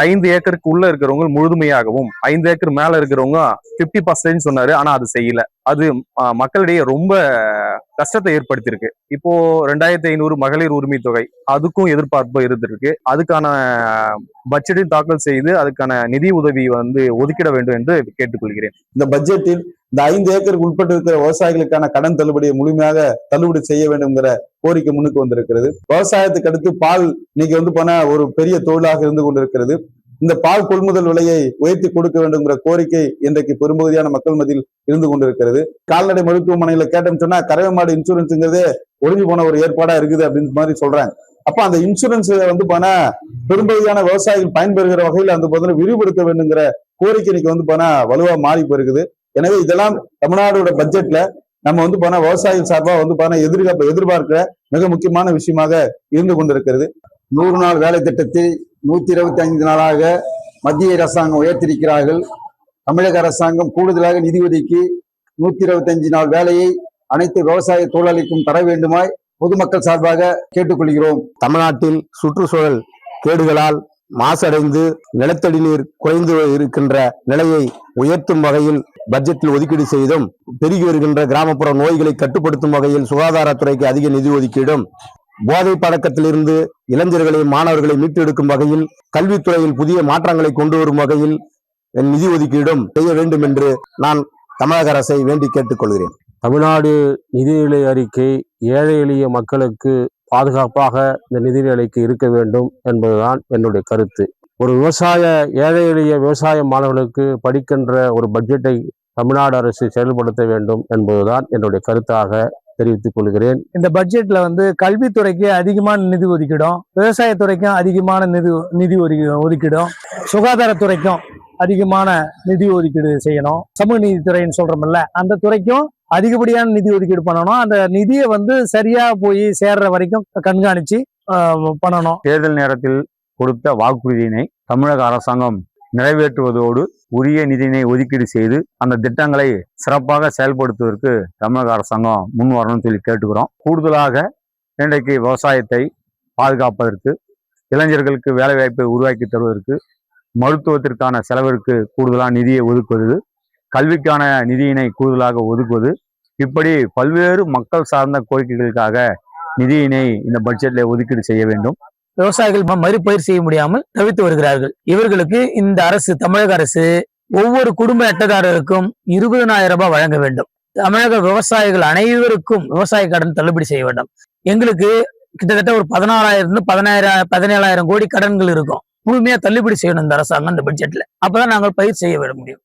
5 ஏக்கருக்கு உள்ள இருக்கிறவங்க முழுமையாகவும் 5 ஏக்கர் மேல இருக்கிறவங்க 50% சொன்னாரு. ஆனா அது செய்யல. அது மக்களிடையே ரொம்ப கஷ்டத்தை ஏற்படுத்தியிருக்கு. இப்போ 2500 மகளிர் உரிமை தொகை அதுக்கும் எதிர்பார்ப்பு இருந்திருக்கு. அதுக்கான பட்ஜெட்டையும் தாக்கல் செய்து அதுக்கான நிதி உதவி ஒதுக்கிட வேண்டும் என்று கேட்டுக்கொள்கிறேன். இந்த பட்ஜெட்டில் இந்த 5 ஏக்கருக்கு உட்பட்டு இருக்கிற விவசாயிகளுக்கான கடன் தள்ளுபடியை முழுமையாக தள்ளுபடி செய்ய வேண்டும்ங்கிற கோரிக்கை முன்னுக்கு வந்திருக்கிறது. விவசாயத்துக்கு அடுத்து பால் இன்னைக்கு போன ஒரு பெரிய தொழிலாக இருந்து கொண்டிருக்கிறது. இந்த பால் கொள்முதல் விலையை உயர்த்தி கொடுக்க வேண்டும்ங்கிற கோரிக்கை இன்றைக்கு பெரும்பகுதியான மக்கள் மத்தியில் இருந்து கொண்டிருக்கிறது. கால்நடை மருத்துவமனையில கேட்டோம்னு சொன்னா கறவை மாடு இன்சூரன்ஸ்ங்கிறதே ஒழிஞ்சு போன ஒரு ஏற்பாடா இருக்குது அப்படின்னு மாதிரி சொல்றாங்க. அப்ப அந்த இன்சூரன்ஸ் போனா பெரும்பகுதியான விவசாயிகள் பயன்பெறுகிற வகையில் அந்த விரிவுபடுத்த வேண்டுங்கிற கோரிக்கை இன்னைக்கு போனா வலுவா மாறி போயிருக்குது. எனவே இதெல்லாம் தமிழ்நாடோட பட்ஜெட்ல நம்ம போனா விவசாயிகள் சார்பா எதிர்பார்க்கிற மிக முக்கியமான விஷயமாக இருந்து கொண்டிருக்கிறது. 100 நாள் வேலை திட்டத்தை 125 நாளாக மத்திய அரசாங்கம் உயர்த்திருக்கிறார்கள். தமிழக அரசாங்கம் கூடுதலாக நிதி ஒதுக்கி 125 நாள் வேலையை அனைத்து விவசாய தொழிலாளிக்கும் தர வேண்டுமாய் பொதுமக்கள் சார்பாக கேட்டுக்கொள்கிறோம். தமிழ்நாட்டில் சுற்றுச்சூழல் கேடுகளால் மாசடைந்து நிலத்தடி நீர் குறைந்து இருக்கின்ற நிலையை உயர்த்தும் வகையில் பட்ஜெட்டில் ஒதுக்கீடு செய்தும், பெருகி வருகின்ற கிராமப்புற நோய்களை கட்டுப்படுத்தும் வகையில் சுகாதாரத்துறைக்கு அதிக நிதி ஒதுக்கீடும், போதை பழக்கத்திலிருந்து இளைஞர்களை மாணவர்களை மீட்டெடுக்கும் வகையில் கல்வித்துறையில் புதிய மாற்றங்களை கொண்டு வரும் வகையில் நிதி ஒதுக்கீடும் செய்ய வேண்டும் என்று நான் தமிழக அரசை வேண்டி கேட்டுக்கொள்கிறேன். தமிழ்நாடு நிதிநிலை அறிக்கை ஏழை எளிய மக்களுக்கு பாதுகாப்பாக இந்த நிதிநிலை அறிக்கை இருக்க வேண்டும் என்பதுதான் என்னுடைய கருத்து. ஒரு ஏழை எளிய விவசாய மாணவர்களுக்கு படிக்கின்ற ஒரு பட்ஜெட்டை தமிழ்நாடு அரசு செயல்படுத்த வேண்டும் என்பதுதான் என்னுடைய கருத்தாக தெரிவித்துக் கொள்கிறேன். இந்த பட்ஜெட்ல கல்வித்துறைக்கு அதிகமான நிதி ஒதுக்கிடும், விவசாயத்துறைக்கும் அதிகமான நிதி ஒதுக்கிடும், சுகாதாரத்துறைக்கும் அதிகமான நிதி ஒதுக்கீடு செய்யணும். சமூக நீதித்துறைன்னு சொல்றோம்ல, அந்த துறைக்கும் அதிகப்படியான நிதி ஒதுக்கீடு பண்ணணும். அந்த நிதியை சரியா போய் சேர்ற வரைக்கும் கண்காணிச்சு பண்ணணும். தேர்தல் நேரத்தில் கொடுத்த வாக்குறுதியினை தமிழக அரசாங்கம் நிறைவேற்றுவதோடு உரிய நிதியினை ஒதுக்கீடு செய்து அந்த திட்டங்களை சிறப்பாக செயல்படுத்துவதற்கு தமிழக அரசாங்கம் முன் வரணும்னு சொல்லி கேட்டுக்கிறோம். கூடுதலாக இன்றைக்கு விவசாயத்தை பாதுகாப்பதற்கு, இளைஞர்களுக்கு வேலைவாய்ப்பை உருவாக்கி தருவதற்கு, மருத்துவத்திற்கான செலவிற்கு கூடுதலாக நிதியை ஒதுக்குவது, கல்விக்கான நிதியினை கூடுதலாக ஒதுக்குவது, இப்படி பல்வேறு மக்கள் சார்ந்த கோரிக்கைகளுக்காக நிதியினை இந்த பட்ஜெட்ல ஒதுக்கீடு செய்ய வேண்டும். விவசாயிகள் மறுபயிர் செய்ய முடியாமல் தவித்து வருகிறார்கள். இவர்களுக்கு இந்த அரசு, தமிழக அரசு ஒவ்வொரு குடும்ப அட்டைதாரருக்கும் 20,000 ரூபாய் வழங்க வேண்டும். தமிழக விவசாயிகள் அனைவருக்கும் விவசாய கடன் தள்ளுபடி செய்ய வேண்டும். எங்களுக்கு கிட்டத்தட்ட ஒரு 16,000 17,000 கோடி கடன்கள் இருக்கும். முழுமையா தள்ளுபடி செய்யணும் இந்த அரசாங்கம் இந்த பட்ஜெட்ல. அப்பதான் நாங்கள் பயிர் செய்ய விட முடியும்.